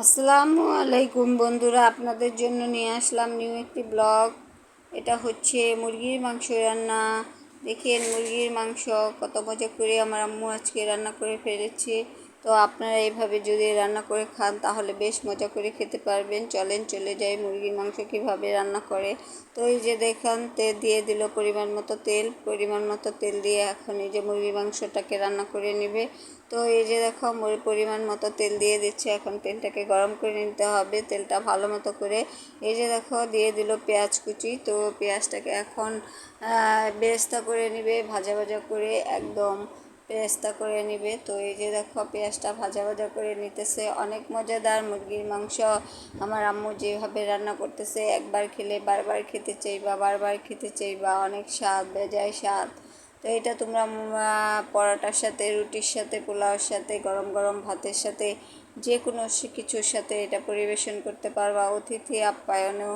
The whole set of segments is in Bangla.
আসসালামু আলাইকুম বন্ধুরা, আপনাদের জন্য নিয়ে আসলাম নিউ একটি ব্লগ। এটা হচ্ছে মুরগির মাংস রান্না। দেখেন মুরগির মাংস কত মজা করে আমার আম্মু আজকে রান্না করে ফেলেছে। তো আপনারা এইভাবে যদি রান্না করে খান তাহলে বেশ মজা করে খেতে পারবেন। চলেন চলে যাই মুরগির মাংস কীভাবে রান্না করে। তো এই যে দেখেন তেল দিয়ে দিল পরিমাণ মতো তেল দিয়ে এখন এই যে মুরগির মাংসটাকে রান্না করে নেবে। তো এই যে দেখো পরিমাণ মতো তেল দিয়ে দিচ্ছে। এখন তেলটাকে গরম করে নিতে হবে, তেলটা ভালো মতো করে। এই যে দেখো দিয়ে দিল পেঁয়াজ কুচি। তো পেঁয়াজটাকে এখন বেরেস্তা করে নিবে, ভাজা ভাজা করে একদম পেস্তা করে নিবে। তো এই যে দেখো পেঁয়াজটা ভাজা ভাজা করে নিতেছে। অনেক মজাদার মুরগির মাংস আমার আম্মু যেভাবে রান্না করতেছে, একবার খেলে বারবার খেতে চাইবা, বারবার খেতে চাইবা। অনেক স্বাদ, বেজায় স্বাদ। তো এটা তোমরা পরোটার সাথে, রুটির সাথে, পোলাওর সাথে, গরম গরম ভাতের সাথে, যে কোনো কিছুর সাথে এটা পরিবেশন করতে পারবা। অতিথি আপ্যায়নও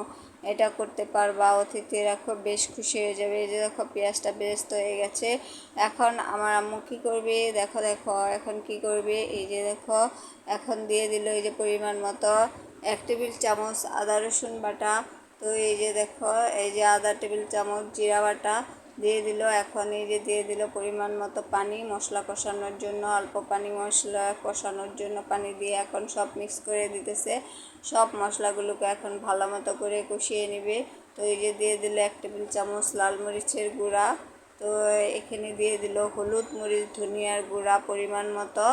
এটা করতে পারবা। অতিথিরা খুব বেশ খুশি হয়ে যাবে। এই যে দেখো পেঁয়াজটা বেরেস্ত হয়ে গেছে। এখন আমার আম্মু কী করবে, দেখো দেখো এখন কি করবে। এই যে দেখো এখন দিয়ে দিল এই যে পরিমাণ মতো 1 টেবিল চামচ আদা রসুন বাটা। তো এই যে দেখো এই যে আধা টেবিল চামচ জিরা বাটা দিয়ে দিল। এখন এই যে দিয়ে দিল পরিমাণ মতো পানি, মশলা কষানোর জন্য অল্প পানি, মশলা কষানোর জন্য পানি দিয়ে এখন সব মিক্স করে দিতেছে। সব মশলাগুলোকে এখন ভালো মতো করে কষিয়ে নেবে। তো এই যে দিয়ে দিল 1 টেবিল চামচ লাল মরিচের গুঁড়া। তো এখানে দিয়ে দিল হলুদ মরিচ ধনিয়ার গুঁড়া পরিমাণ মতো।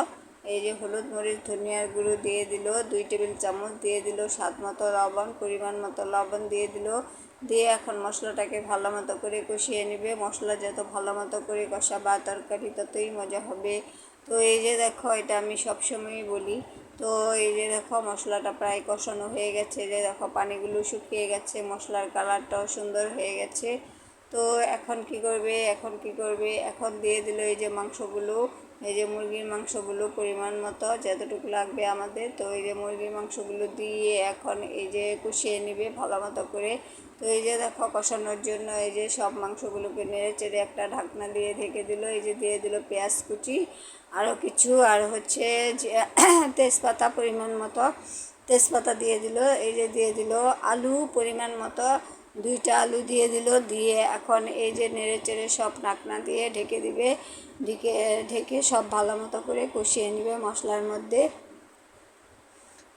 এই যে হলুদ মরিচ ধনিয়ার গুঁড়ো দিয়ে দিল 2 টেবিল চামচ। দিয়ে দিল স্বাদ মতো লবণ, পরিমাণ মতো লবণ দিয়ে দিল। দিয়ে এখন মশলাটাকে ভালো মতো করে কষিয়ে নেবে। মশলা যত ভালো মতো করে কষাবা তরকারি ততই মজা হবে। তো এই যে দেখো এটা আমি সবসময়ই বলি। তো এই যে দেখো মশলাটা প্রায় কষানো হয়ে গেছে। যে দেখো পানিগুলো শুকিয়ে গেছে, মশলার কালারটাও সুন্দর হয়ে গেছে। তো এখন কি করবে, এখন দিয়ে দিল এই যে মাংসগুলো, এই যে মুরগির মাংসগুলো পরিমাণ মতো যতটুকু লাগবে আমাদের। তো এই যে মুরগির মাংসগুলো দিয়ে এখন এই যে কষিয়ে নেবে ভালো মতো করে। তো এই যে দেখো কষানোর জন্য এই যে সব মাংসগুলোকে নেড়ে চেড়ে একটা ঢাকনা দিয়ে ঢেকে দিল। এই যে দিয়ে দিল পেঁয়াজ কুচি, আরও কিছু আর হচ্ছে যে তেজপাতা পরিমাণ মতো, তেজপাতা দিয়ে দিল। এই যে দিয়ে দিল আলু পরিমাণ মতো, 2টা আলু দিয়ে দিল। দিয়ে এখন এই যে নেড়ে চেড়ে সব ঢাকনা দিয়ে ঢেকে দিবে। ঢেকে সব ভালো মতো করে কষিয়ে নেবে মশলার মধ্যে।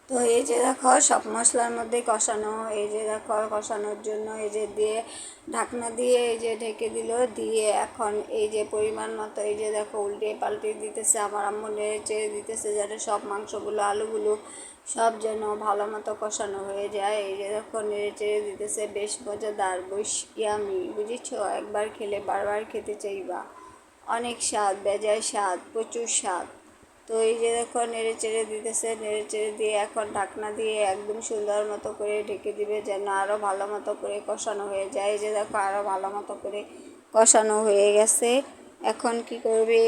তো এই যে দেখো সব মশলার মধ্যে কষানো, এই যে দেখো কষানোর জন্য এই যে দিয়ে ঢাকনা দিয়ে এই যে ঢেকে দিল। দিয়ে এখন এই যে পরিমাণ মতো এই যে দেখো উল্টে পাল্টে দিতেছে আমার আম্মু, নেড়ে চেড়ে দিতেছে যাতে সব মাংসগুলো আলুগুলো সব যেন ভালো মতো কষানো হয়ে যায়। এই যে দেখো নেড়ে চেড়ে দিতেছে, বেশ মজাদার, বেশ ইয়ামি, বুঝেছো? একবার খেলে বারবার খেতে চাইবা। অনেক স্বাদ, বেজায় স্বাদ, প্রচুর স্বাদ। তো এই যে দেখো নেড়ে চেড়ে দিতেছে, নেড়ে চেড়ে দিয়ে এখন ঢাকনা দিয়ে একদম সুন্দর মতো করে ঢেকে দিবে যেন আরও ভালো মতো করে কষানো হয়ে যায়। এই যে দেখো আরও ভালো মতো করে কষানো হয়ে গেছে। এখন কি করবে,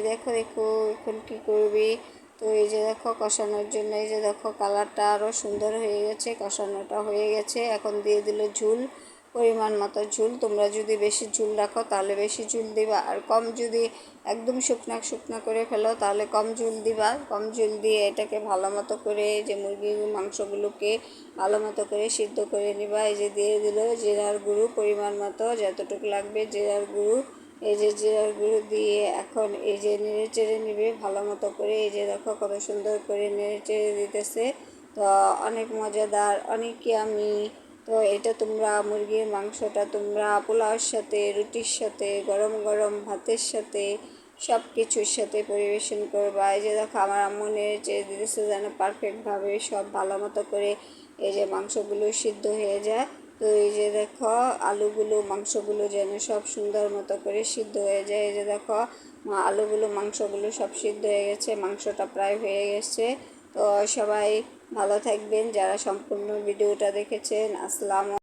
দেখো দেখো এখন কি করবে। তো এই যে দেখো কষানোর জন্য এই যে দেখো কালারটা আরও সুন্দর হয়ে গেছে, কষানোটা হয়ে গেছে। এখন দিয়ে দিল ঝুল, পরিমাণ মতো ঝুল। তোমরা যদি বেশি ঝুল রাখো তাহলে বেশি ঝুল দিবা, আর কম যদি একদম শুকনা করে ফেলো তাহলে কম ঝুল দিবা। কম ঝুল দিয়ে এটাকে ভালো মতো করে যে মুরগির মাংসগুলোকে ভালো মতো করে সিদ্ধ করে নিবা। এই যে দিয়ে দিল জিরার গুঁড়ো পরিমাণ মতো যতটুকু লাগবে জিরার গুঁড়ো। এই যে জিরার গুঁড়ো দিয়ে এখন এই যে নেড়ে চেড়ে নিবে ভালো মতো করে। এই যে দেখো কত সুন্দর করে নেড়ে চেড়ে দিতেছে। তো অনেক মজাদার, অনেক ইয়ামি। তো এটা তোমরা মুরগির মাংসটা তোমরা পোলাওর সাথে, রুটির সাথে, গরম গরম ভাতের সাথে, সব কিছুর সাথে পরিবেশন করবা। এই যে দেখো আমার আম্মু নেড়ে চেড়ে দিতেছে যেন পারফেক্টভাবে সব ভালো মতো করে এই যে মাংসগুলো সিদ্ধ হয়ে যায়। তো এই যে দেখো আলুগুলো মাংসগুলো যেন সব সুন্দর মতো করে সিদ্ধ হয়ে যায়। এই যে দেখো আলুগুলো মাংসগুলো সব সিদ্ধ হয়ে গেছে, মাংসটা প্রায় হয়ে গেছে। তো সবাই ভালো থাকবেন যারা সম্পূর্ণ ভিডিওটা দেখেছেন। আসসালামু